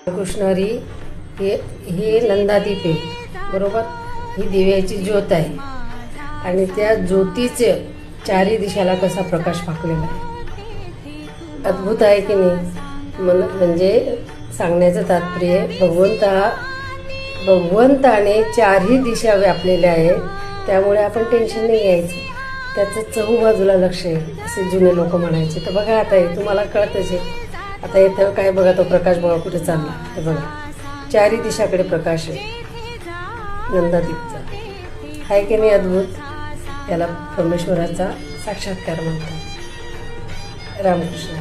कृष्णहरी ही नंदादीप आहे बरोबर. ही दिव्याची ज्योत आहे आणि त्या ज्योतीचे चारी दिशाला कसा प्रकाश फाकलेला आहे. अद्भुत आहे की नाही. म्हणजे सांगण्याचं तात्पर्य भगवंताने चारही दिशा व्यापलेल्या आहेत. त्यामुळे आपण टेन्शन नाही घ्यायचं. त्याचं चहूबाजूला लक्ष आहे असे जुने लोक म्हणायचे. तर बघा आता हे तुम्हाला कळतच आहे. आता इथं काय बघा, तो प्रकाश बघा कुठे चालला. हे बघा चारी दिशाकडे प्रकाश आहे नंदादीपचा. आहे की नाही अद्भुत. त्याला परमेश्वराचा साक्षात्कार म्हणतात. रामकृष्ण.